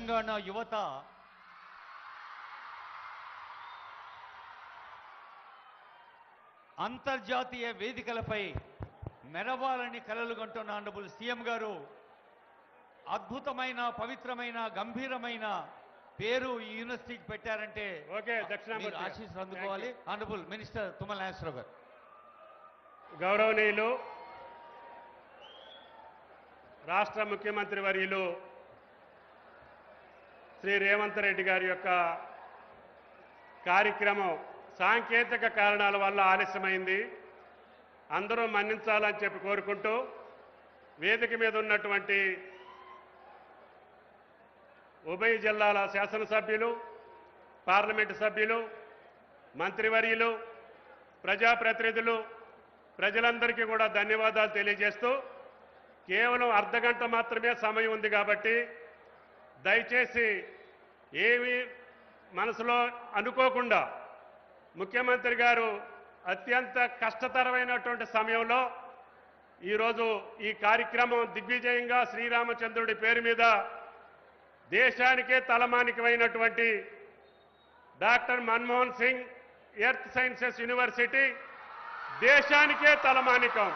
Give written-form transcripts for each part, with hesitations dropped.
తెలంగాణ యువత అంతర్జాతీయ వేదికలపై మెరవాలని కలలు కంటున్న ఆనరబుల్ సీఎం గారు అద్భుతమైన పవిత్రమైన గంభీరమైన పేరు ఈ యూనివర్సిటీకి పెట్టారంటే మీరు ఆశీస్సులు అందుకోవాలి. ఆనరబుల్ మినిస్టర్ తుమ్మల నాగేశ్వరరావు గారు. గౌరవనీయులు రాష్ట్ర ముఖ్యమంత్రి వర్యులు శ్రీ రేవంత్ రెడ్డి గారి యొక్క కార్యక్రమం సాంకేతిక కారణాల వల్ల ఆలస్యమైంది. అందరూ మన్నించాలని చెప్పి కోరుకుంటూ వేదిక మీద ఉన్నటువంటి ఉభయ జిల్లాల శాసనసభ్యులు, పార్లమెంటు సభ్యులు, మంత్రివర్యులు, ప్రజాప్రతినిధులు, ప్రజలందరికీ కూడా ధన్యవాదాలు తెలియజేస్తూ కేవలం అర్ధగంట మాత్రమే సమయం ఉంది కాబట్టి దయచేసి ఏమీ మనసులో అనుకోకుండా ముఖ్యమంత్రి గారు అత్యంత కష్టతరమైనటువంటి సమయంలో ఈరోజు ఈ కార్యక్రమం దిగ్విజయంగా శ్రీరామచంద్రుడి పేరు మీద దేశానికే తలమానికమైనటువంటి doctor Manmohan Singh earth sciences university దేశానికే తలమానికం.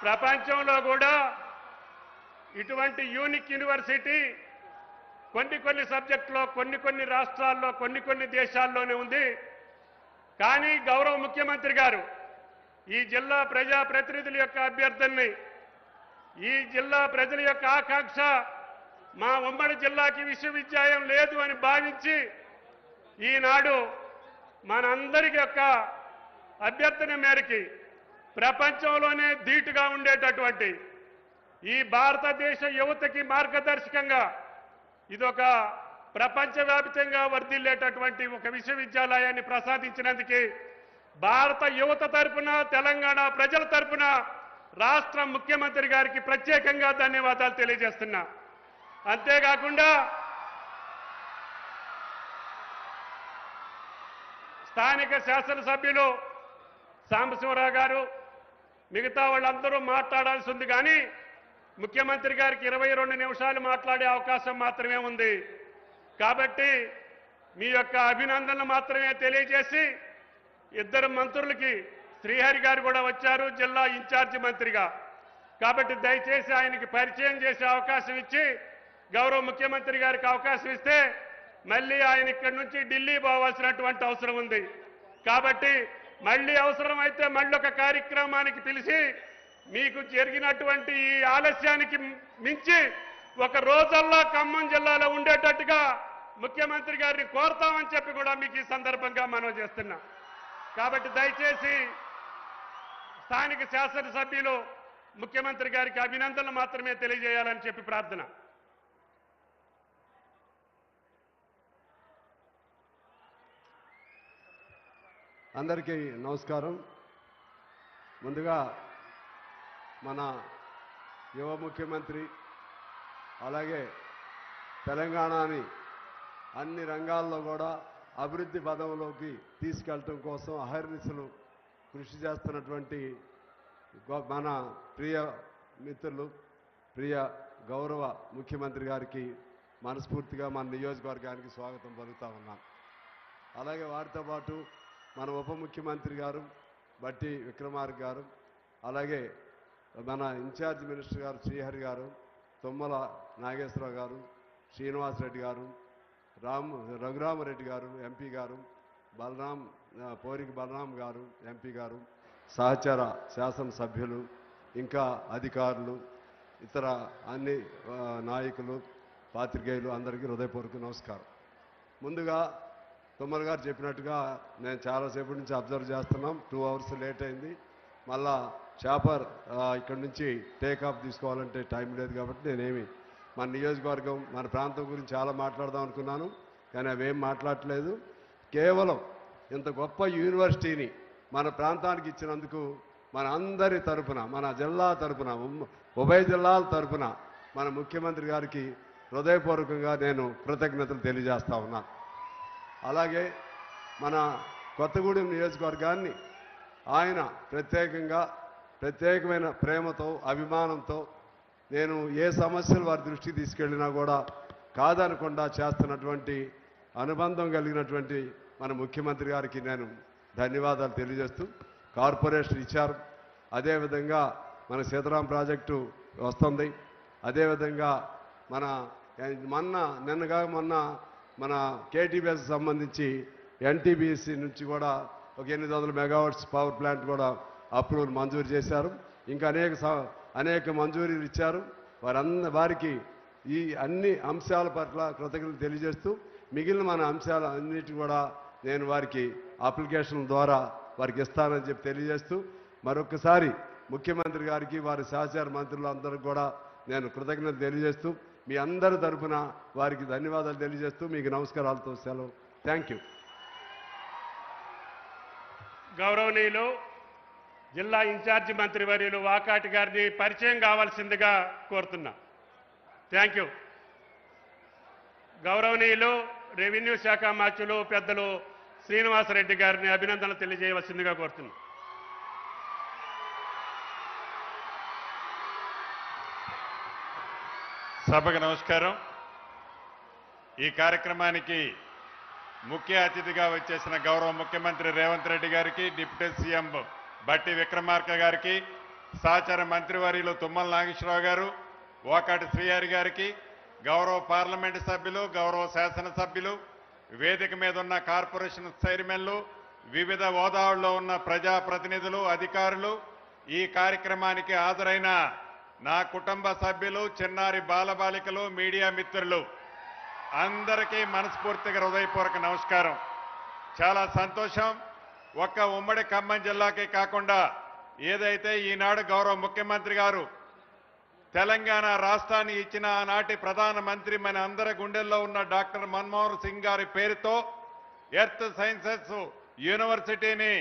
ప్రపంచంలో కూడా ఇటువంటి యూనిక్ యూనివర్సిటీ కొన్ని సబ్జెక్టులో కొన్ని రాష్ట్రాల్లో కొన్ని దేశాల్లోనే ఉంది. కానీ గౌరవ ముఖ్యమంత్రి గారు ఈ జిల్లా ప్రజాప్రతినిధుల యొక్క అభ్యర్థనని, ఈ జిల్లా ప్రజల యొక్క ఆకాంక్ష మా ఉమ్మడి జిల్లాకి విశ్వవిద్యాలయం లేదు అని భావించి ఈనాడు మనందరి యొక్క అభ్యర్థన మేరకి ప్రపంచంలోనే ధీటుగా ఉండేటటువంటి ఈ భారతదేశ యువతకి మార్గదర్శకంగా ఇదొక ప్రపంచవ్యాప్తంగా వర్ధిల్లేటటువంటి ఒక విశ్వవిద్యాలయాన్ని ప్రసాదించినందుకు భారత యువత తరపున, తెలంగాణ ప్రజల తరపున రాష్ట్ర ముఖ్యమంత్రి గారికి ప్రత్యేకంగా ధన్యవాదాలు తెలియజేస్తున్నా. అంతేకాకుండా స్థానిక శాసనసభ్యులు సాంబశివరావు గారు, మిగతా వాళ్ళందరూ మాట్లాడాల్సి ఉంది. కానీ ముఖ్యమంత్రి గారికి 22 నిమిషాలు మాట్లాడే అవకాశం మాత్రమే ఉంది. కాబట్టి మీ యొక్క అభినందనలు మాత్రమే తెలియజేసి, ఇద్దరు మంత్రులకి శ్రీహరి గారు కూడా వచ్చారు జిల్లా ఇన్ఛార్జి మంత్రిగా. కాబట్టి దయచేసి ఆయనకి పరిచయం చేసే అవకాశం ఇచ్చి గౌరవ ముఖ్యమంత్రి గారికి అవకాశం ఇస్తే మళ్ళీ ఆయన ఇక్కడి నుంచి ఢిల్లీ పోవాల్సినటువంటి అవసరం ఉంది. కాబట్టి మళ్ళీ అవసరమైతే మళ్ళీ ఒక కార్యక్రమానికి పిలిచి మీకు జరిగినటువంటి ఈ ఆలస్యానికి మించి ఒక రోజల్లా ఖమ్మం జిల్లాలో ఉండేటట్టుగా ముఖ్యమంత్రి గారిని కోరుతామని చెప్పి కూడా మీకు ఈ సందర్భంగా మనం చేస్తున్నాం. కాబట్టి దయచేసి స్థానిక శాసనసభ్యులు ముఖ్యమంత్రి గారికి అభినందనలు మాత్రమే తెలియజేయాలని చెప్పి ప్రార్థన. అందరికీ నమస్కారం. ముందుగా మన యువ ముఖ్యమంత్రి అలాగే తెలంగాణని అన్ని రంగాల్లో కూడా అభివృద్ధి పదంలోకి తీసుకెళ్ళటం కోసం అహర్నిశలు కృషి చేస్తున్నటువంటి మన ప్రియ మిత్రులు, ప్రియ గౌరవ ముఖ్యమంత్రి గారికి మనస్ఫూర్తిగా మన నియోజకవర్గానికి స్వాగతం పలుకుతా ఉన్నాను. అలాగే వారితో పాటు మన ఉప ముఖ్యమంత్రి గారు బట్టి విక్రమార్క గారు, అలాగే మన ఇన్ఛార్జ్ మినిస్టర్ గారు శ్రీహరి గారు, తుమ్మల నాగేశ్వరరావు గారు, శ్రీనివాసరెడ్డి గారు, రఘురామరెడ్డి గారు ఎంపీ గారు, పోరికి బలరాం గారు ఎంపీ గారు, సహచర శాసనసభ్యులు, ఇంకా అధికారులు, ఇతర అన్ని నాయకులు, పాత్రికేయులు అందరికీ హృదయపూర్వక నమస్కారం. ముందుగా తుమ్మల గారు చెప్పినట్టుగా నేను చాలాసేపటి నుంచి అబ్జర్వ్ చేస్తున్నాం. 2 అవర్స్ లేట్ అయింది. మళ్ళా చాపర్ ఇక్కడి నుంచి టేక్ ఆఫ్ తీసుకోవాలంటే టైం లేదు. కాబట్టి నేనేమి మన నియోజకవర్గం మన ప్రాంతం గురించి చాలా మాట్లాడదాం అనుకున్నాను, కానీ అవేం మాట్లాడలేదు. కేవలం ఇంత గొప్ప యూనివర్సిటీని మన ప్రాంతానికి ఇచ్చినందుకు మన అందరి తరపున, మన జిల్లా తరపున, ఉభయ జిల్లాల తరపున మన ముఖ్యమంత్రి గారికి హృదయపూర్వకంగా నేను కృతజ్ఞతలు తెలియజేస్తా ఉన్నాను. అలాగే మన కొత్తగూడెం నియోజకవర్గాన్ని ఆయన ప్రత్యేకమైన ప్రేమతో, అభిమానంతో నేను ఏ సమస్యలు వారి దృష్టికి తీసుకెళ్ళినా కూడా కాదనకుండా చేస్తున్నటువంటి అనుబంధం కలిగినటువంటి మన ముఖ్యమంత్రి గారికి నేను ధన్యవాదాలు తెలియజేస్తూ కార్పొరేషన్ ఇచ్చారు. అదేవిధంగా మన సీతారాం ప్రాజెక్టు వస్తుంది. అదేవిధంగా మొన్న మన కేటీబీఎస్ సంబంధించి ఎన్టీబీసీ నుంచి కూడా ఒక 800 మెగావాట్స్ పవర్ ప్లాంట్ కూడా అప్రూవల్ మంజూరు చేశారు. ఇంకా అనేక మంజూరీలు ఇచ్చారు. వారికి ఈ అన్ని అంశాల పట్ల కృతజ్ఞతలు తెలియజేస్తూ మిగిలిన మన అంశాల అన్నిటి కూడా నేను వారికి అప్లికేషన్ ద్వారా వారికి ఇస్తానని చెప్పి తెలియజేస్తూ మరొకసారి ముఖ్యమంత్రి గారికి వారి సహచార మంత్రులందరికీ కూడా నేను కృతజ్ఞతలు తెలియజేస్తూ మీ అందరి తరఫున వారికి ధన్యవాదాలు తెలియజేస్తూ మీకు నమస్కారాలతో సెలవు. Thank you. గౌరవనీయులు జిల్లా ఇన్ఛార్జి మంత్రివర్యులు వాకాటి గారిని పరిచయం కావాల్సిందిగా కోరుతున్నా. Thank you. గౌరవనీయులు రెవెన్యూ శాఖ మంత్రులు పెద్దలు శ్రీనివాసరెడ్డి గారిని అభినందనలు తెలియజేయవలసిందిగా కోరుతున్నా. సభకు నమస్కారం. ఈ కార్యక్రమానికి ముఖ్య అతిథిగా వచ్చేసిన గౌరవ ముఖ్యమంత్రి రేవంత్ రెడ్డి గారికి, డిప్యూటీ సీఎం బట్టి విక్రమార్క గారికి, సహచార మంత్రివర్యులు తుమ్మల నాగేశ్వరరావు గారు, వాకాటి శ్రీహరి గారికి, గౌరవ పార్లమెంటు సభ్యులు, గౌరవ శాసనసభ్యులు, వేదిక మీద ఉన్న కార్పొరేషన్ చైర్మన్లు, వివిధ హోదాల్లో ఉన్న ప్రజాప్రతినిధులు, అధికారులు, ఈ కార్యక్రమానికి హాజరైన నా కుటుంబ సభ్యులు, చిన్నారి బాలబాలికలు, మీడియా మిత్రులు అందరికీ మనస్ఫూర్తిగా హృదయపూర్వక నమస్కారం. చాలా సంతోషం. ఒక్క ఉమ్మడి ఖమ్మం జిల్లాకే కాకుండా ఏదైతే ఈనాడు గౌరవ ముఖ్యమంత్రి గారు తెలంగాణ రాష్ట్రాన్ని ఇచ్చిన ఆనాటి ప్రధానమంత్రి మన అందరి గుండెల్లో ఉన్న డాక్టర్ మన్మోహన్ సింగ్ గారి పేరుతో ఎర్త్ సైన్సెస్ యూనివర్సిటీని